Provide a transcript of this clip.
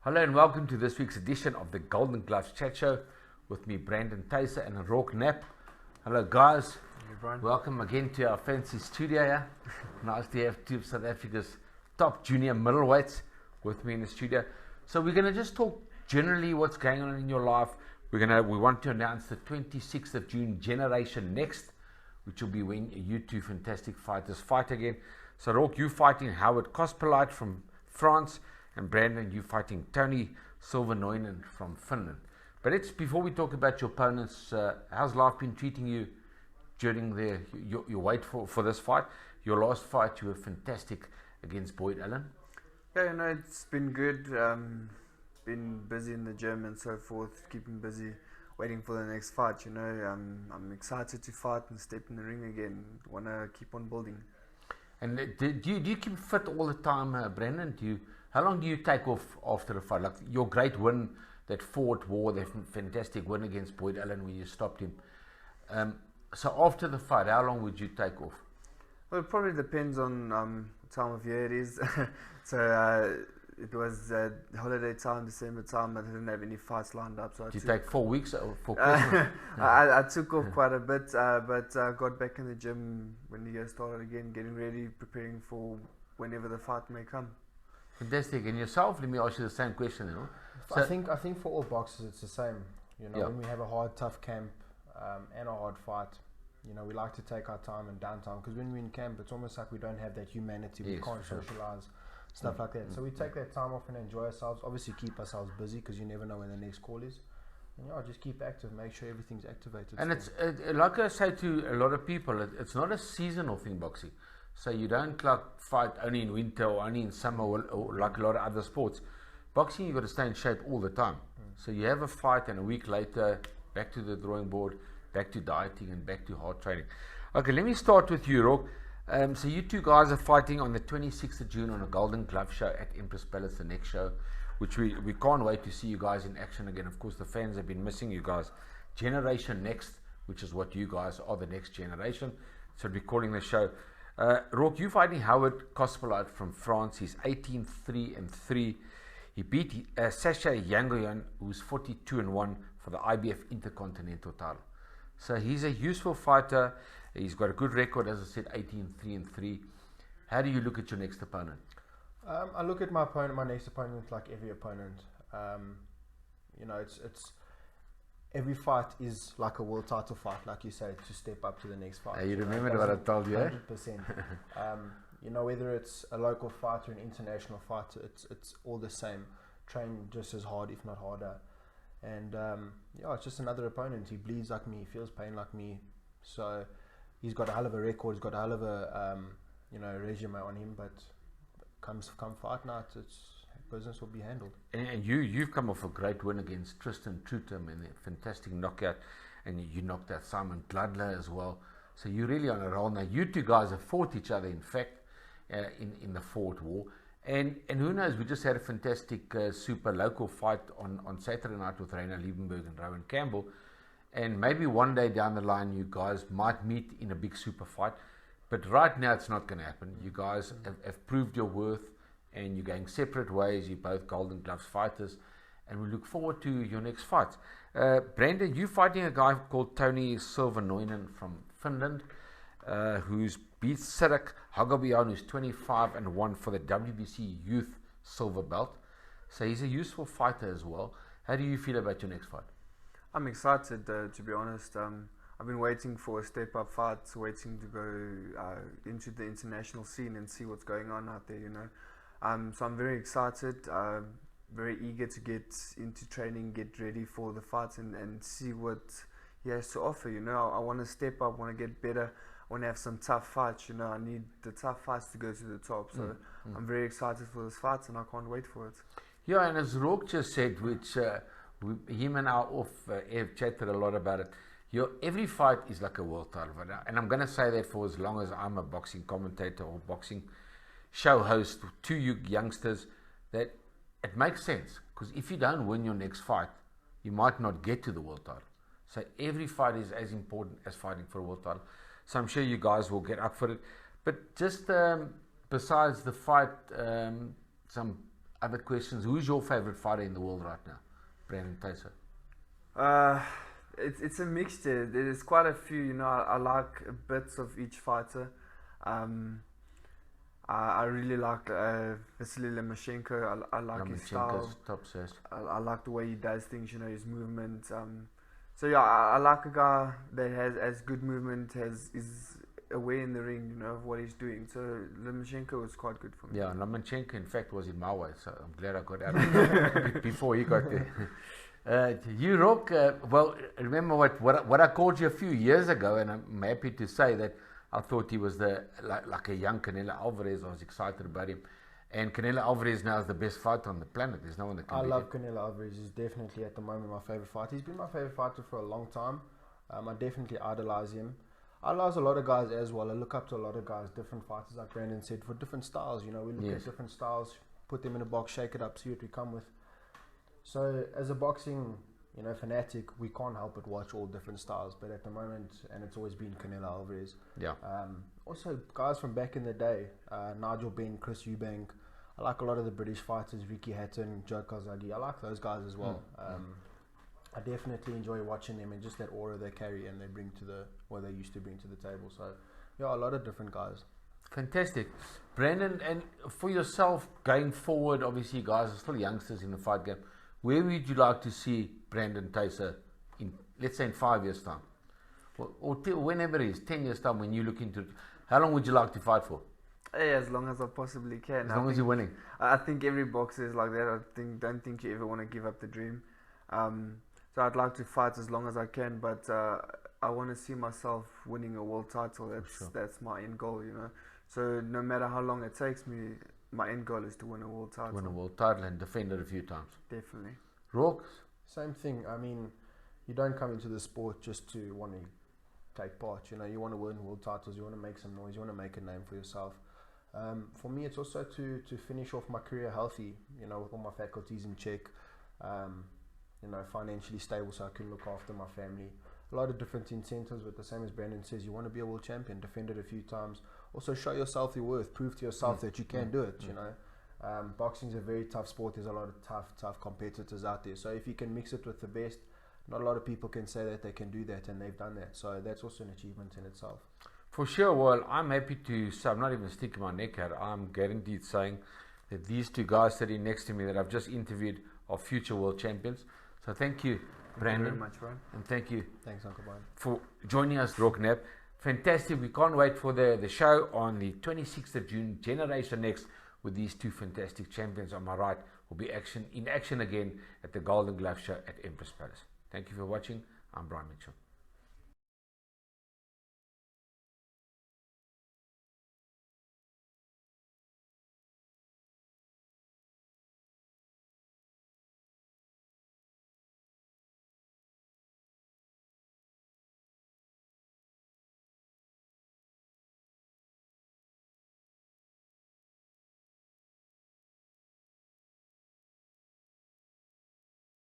Hello and welcome to this week's edition of the Golden Gloves Chat Show with me, Brandon Thysse and Roarke Knapp. Hello guys, welcome again to our fancy studio here. Nice to have two of South Africa's top junior middleweights with me in the studio. So we're going to just talk generally what's going on in your life. We want to announce the 26th of June Generation Next, which will be when you two fantastic fighters fight again. So Roarke, you fighting Howard Kospolite from France, and Brandon, you fighting Tony Silvernoinen from Finland. But before we talk about your opponents, how's life been treating you during your wait for this fight? Your last fight, you were fantastic against Boyd Allen. Yeah, it's been good. Been busy in the gym and so forth, keeping busy, waiting for the next fight. I'm excited to fight and step in the ring again. Want to keep on building. And do you keep fit all the time, Brandon? How long do you take off after a fight? Like your great win, that Fort War, that fantastic win against Boyd Allen when you stopped him. So after the fight, how long would you take off? Well, it probably depends on what time of year it is. So it was holiday time, December time. I didn't have any fights lined up. So did you take 4 weeks for Christmas? I took off quite a bit, but I got back in the gym when the year started again, getting ready, preparing for whenever the fight may come. Fantastic. And yourself, let me ask you the same question. So I think for all boxers it's the same. When we have a hard, tough camp and a hard fight, we like to take our time and downtime, because when we're in camp, it's almost like we don't have that humanity. We can't socialize, stuff like that. So we take that time off and enjoy ourselves. Obviously, keep ourselves busy, because you never know when the next call is. And just keep active, make sure everything's activated. And it's like I say to a lot of people, it's not a seasonal thing, boxing. So you don't fight only in winter or only in summer or like a lot of other sports. Boxing, you've got to stay in shape all the time. So you have a fight and a week later, back to the drawing board, back to dieting and back to hard training. Okay, let me start with you, Roarke. So you two guys are fighting on the 26th of June on a Golden Glove show at Empress Palace, the next show, which we can't wait to see you guys in action again. Of course, the fans have been missing you guys. Generation Next, which is what you guys are, the next generation. So we're calling the show. Roarke, you fighting Howard Kospolite from France. He's 18-3-3. He beat Sasha Yangoyan, who's 42-1 for the IBF Intercontinental title. So he's a useful fighter. He's got a good record, as I said, 18-3-3. How do you look at your next opponent? I look at my next opponent like every opponent. It's every fight is like a world title fight, like you say, to step up to the next fight. You remember what I told you, 100%. Whether it's a local fight or an international fight, it's all the same. Train just as hard, if not harder. And it's just another opponent. He bleeds like me, he feels pain like me. So he's got a hell of a record, he's got a hell of a resume on him. But come fight night, business will be handled. And you've come off a great win against Tristan Trutem in a fantastic knockout, and you knocked out Simon Gludler as well. So you're really on a roll now. You two guys have fought each other, in fact, in the Fort War. And who knows, we just had a fantastic super local fight on Saturday night with Rainer Liebenberg and Rowan Campbell. And maybe one day down the line you guys might meet in a big super fight. But right now it's not going to happen. You guys have proved your worth, and you're going separate ways. You're both Golden Gloves fighters, and we look forward to your next fights. Brandon, you're fighting a guy called Tony Silvernoinen from Finland, who's beat Sirik Hagabian, who's 25-1 for the WBC Youth Silver Belt. So he's a useful fighter as well. How do you feel about your next fight? I'm excited, to be honest. I've been waiting for a step-up fight, waiting to go into the international scene and see what's going on out there, So I'm very excited, very eager to get into training, get ready for the fights and see what he has to offer, I want to step up, want to get better, I want to have some tough fights, I need the tough fights to go to the top. So I'm very excited for this fight, and I can't wait for it. Yeah, and as Roarke just said, which him and I have chatted a lot about it, every fight is like a world title fight. And I'm going to say that for as long as I'm a boxing commentator or boxing show host to you youngsters, that it makes sense. Because if you don't win your next fight, you might not get to the world title. So every fight is as important as fighting for a world title. So I'm sure you guys will get up for it. But just besides the fight, some other questions. Who's your favorite fighter in the world right now? Brandon Thysse. It's a mixture. There's quite a few. You know, I like bits of each fighter. I really like Vasily Lomachenko. I like his style. Top says. I like the way he does things. You know, his movement. So yeah, I like a guy that has good movement, is aware in the ring, you know, of what he's doing. So Lomachenko was quite good for me. Yeah, Lomachenko in fact was in my way, so I'm glad I got out of it before he got there. You, Roarke, well, remember what I called you a few years ago, and I'm happy to say that I thought he was like a young Canelo Alvarez. I was excited about him. And Canelo Alvarez now is the best fighter on the planet. There's no one that can beat him. I love Canelo Alvarez. He's definitely at the moment my favorite fighter. He's been my favorite fighter for a long time. I definitely idolize him. I idolize a lot of guys as well. I look up to a lot of guys, different fighters, like Brandon said, for different styles. You know, we look at different styles, put them in a box, shake it up, see what we come with. So as a boxing, you know, fanatic, we can't help but watch all different styles. But at the moment, and it's always been Canelo Alvarez. Yeah. Also, guys from back in the day, Nigel Benn, Chris Eubank. I like a lot of the British fighters, Ricky Hatton, Joe Calzaghe. I like those guys as well. I definitely enjoy watching them and just that aura they carry and they bring to they used to bring to the table. So, yeah, a lot of different guys. Fantastic. Brandon, and for yourself, going forward, obviously you guys are still youngsters in the fight game. Where would you like to see Brandon Thysse in, let's say, in 5 years' time? Or whenever it is, 10 years' time when you look into it? How long would you like to fight for? Hey, as long as I possibly can. As long as you're winning. I think every boxer is like that. Don't think you ever want to give up the dream. So I'd like to fight as long as I can, but I want to see myself winning a world title. That's my end goal, you know. So no matter how long it takes me, my end goal is to win a world title. Win a world title and defend it a few times. Definitely. Roarke? Same thing. I mean, you don't come into the sport just to want to take part. You know, you want to win world titles. You want to make some noise. You want to make a name for yourself. For me, it's also to finish off my career healthy. You know, with all my faculties in check. You know, financially stable so I can look after my family. A lot of different incentives, but the same as Brandon says, you want to be a world champion, defend it a few times. Also show yourself your worth, prove to yourself that you can do it, you know. Boxing is a very tough sport. There's a lot of tough competitors out there. So if you can mix it with the best, not a lot of people can say that they can do that, and they've done that. So that's also an achievement in itself. For sure. Well, I'm happy to say, I'm not even sticking my neck out. I'm guaranteed saying that these two guys sitting next to me that I've just interviewed are future world champions. So thank you, Brandon. Thank you very much, Brian. And thank you. Thanks, Uncle Brian. For joining us, Roarke Knapp. Fantastic. We can't wait for the show on the 26th of June, Generation Next, with these two fantastic champions on my right. Will be in action again at the Golden Glove Show at Empress Palace. Thank you for watching. I'm Brian Mitchell.